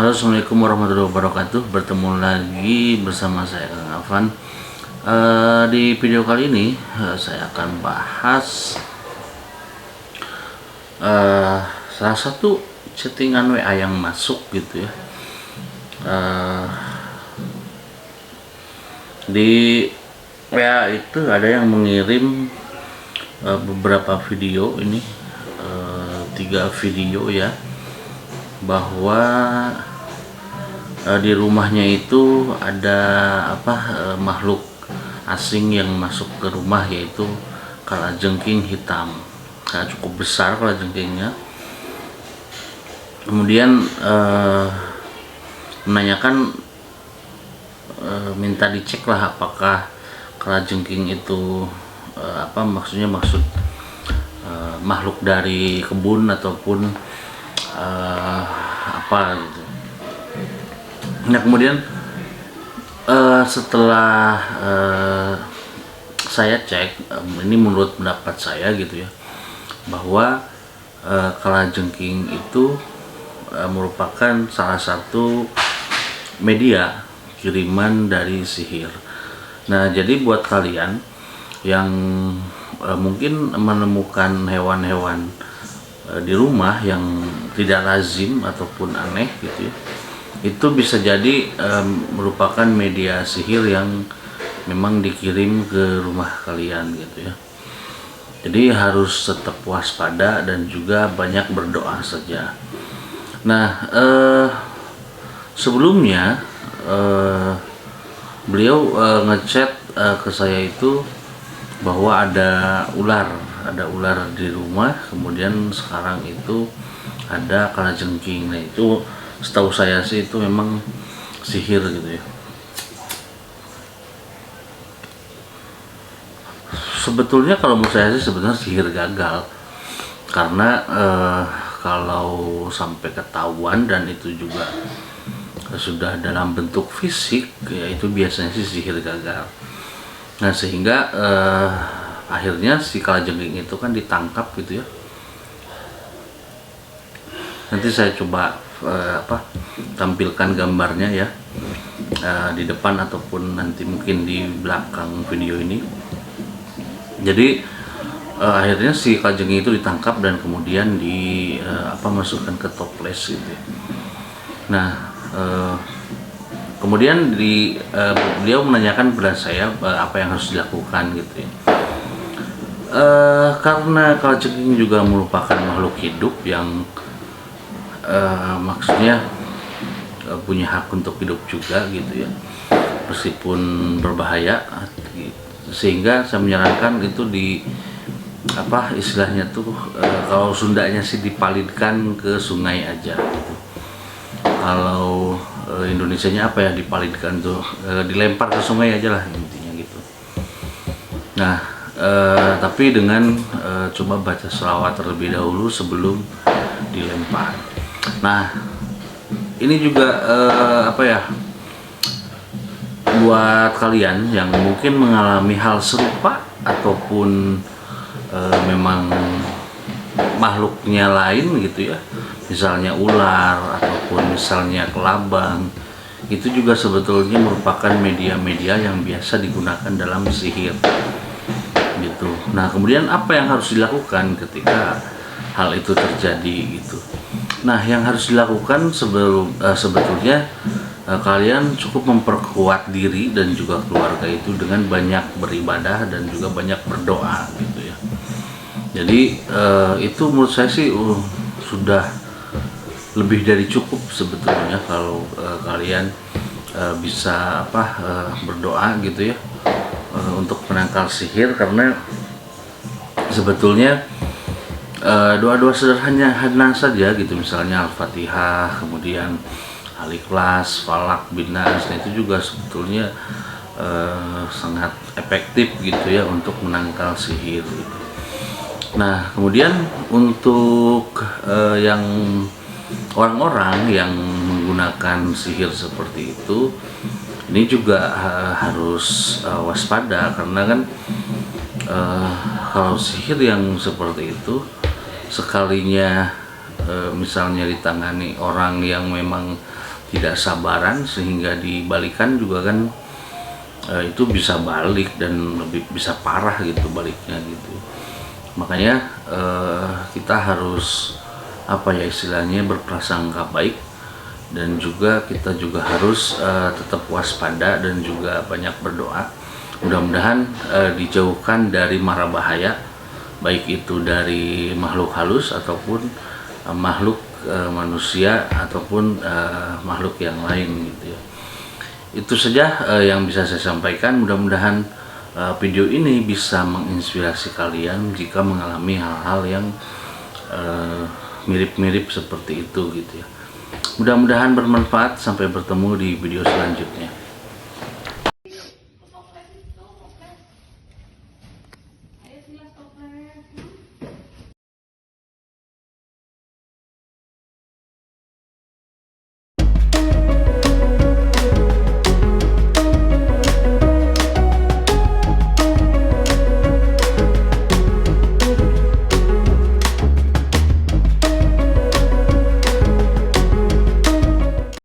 Halo, assalamualaikum warahmatullahi wabarakatuh. Bertemu lagi bersama saya Kang Afan. Di video kali ini saya akan bahas salah satu chattingan WA yang masuk gitu ya. Di WA itu ada yang mengirim beberapa video ini, 3 video ya, bahwa di rumahnya itu ada makhluk asing yang masuk ke rumah, yaitu kalajengking hitam. Cukup besar kalajengkingnya. Kemudian menanyakan, minta dicek lah apakah kalajengking itu maksud makhluk dari kebun ataupun apa gitu. Nah, kemudian setelah saya cek, ini menurut pendapat saya gitu ya, bahwa kalajengking itu merupakan salah satu media kiriman dari sihir. Nah, jadi buat kalian yang mungkin menemukan hewan-hewan di rumah yang tidak lazim ataupun aneh gitu ya, itu bisa jadi merupakan media sihir yang memang dikirim ke rumah kalian gitu ya. Jadi harus tetap waspada dan juga banyak berdoa saja. Nah, sebelumnya beliau ngechat ke saya itu bahwa ada ular di rumah, kemudian sekarang itu ada kalajengking. Nah, itu setahu saya sih itu memang sihir gitu ya. Sebetulnya kalau menurut saya sih sebenarnya sihir gagal, karena kalau sampai ketahuan dan itu juga sudah dalam bentuk fisik ya, itu biasanya sih sihir gagal. Nah, sehingga akhirnya si kalajengking itu kan ditangkap gitu ya. Nanti saya coba tampilkan gambarnya ya, di depan ataupun nanti mungkin di belakang video ini. Jadi akhirnya si kalajengking itu ditangkap dan kemudian masukkan ke toples gitu ya. Nah, kemudian beliau menanyakan kepada saya apa yang harus dilakukan gitu ya. Karena kalajengking juga merupakan makhluk hidup yang maksudnya punya hak untuk hidup juga gitu ya, meskipun berbahaya, sehingga saya menyarankan itu istilahnya tuh kalau Sundanya sih dipalidkan ke sungai aja gitu. Kalau Indonesianya dipalidkan tuh, dilempar ke sungai aja lah intinya gitu. Nah, tapi dengan coba baca sholawat terlebih dahulu sebelum dilempar. Nah, ini juga buat kalian yang mungkin mengalami hal serupa ataupun memang makhluknya lain gitu ya, misalnya ular ataupun misalnya kelabang, itu juga sebetulnya merupakan media-media yang biasa digunakan dalam sihir gitu. Nah, kemudian apa yang harus dilakukan ketika hal itu terjadi gitu? Nah, yang harus dilakukan sebetulnya kalian cukup memperkuat diri dan juga keluarga itu dengan banyak beribadah dan juga banyak berdoa gitu ya. Jadi itu menurut saya sih sudah lebih dari cukup sebetulnya kalau kalian bisa berdoa gitu ya, untuk menangkal sihir. Karena sebetulnya doa-doa sederhana saja gitu, misalnya Al-Fatihah, kemudian Al-Ikhlas, Falak, Binas, nah itu juga sebetulnya sangat efektif gitu ya untuk menangkal sihir gitu. Nah, kemudian untuk yang orang-orang yang menggunakan sihir seperti itu, ini juga harus waspada, karena kan kalau sihir yang seperti itu sekalinya misalnya ditangani orang yang memang tidak sabaran sehingga dibalikan juga kan itu bisa balik dan lebih bisa parah gitu baliknya gitu. Makanya kita harus apa ya istilahnya berprasangka baik, dan juga kita juga harus tetap waspada dan juga banyak berdoa. Mudah-mudahan dijauhkan dari mara bahaya, baik itu dari makhluk halus ataupun makhluk manusia ataupun makhluk yang lain gitu ya. Itu saja yang bisa saya sampaikan. Mudah-mudahan video ini bisa menginspirasi kalian jika mengalami hal-hal yang mirip-mirip seperti itu gitu ya. Mudah-mudahan bermanfaat. Sampai bertemu di video selanjutnya.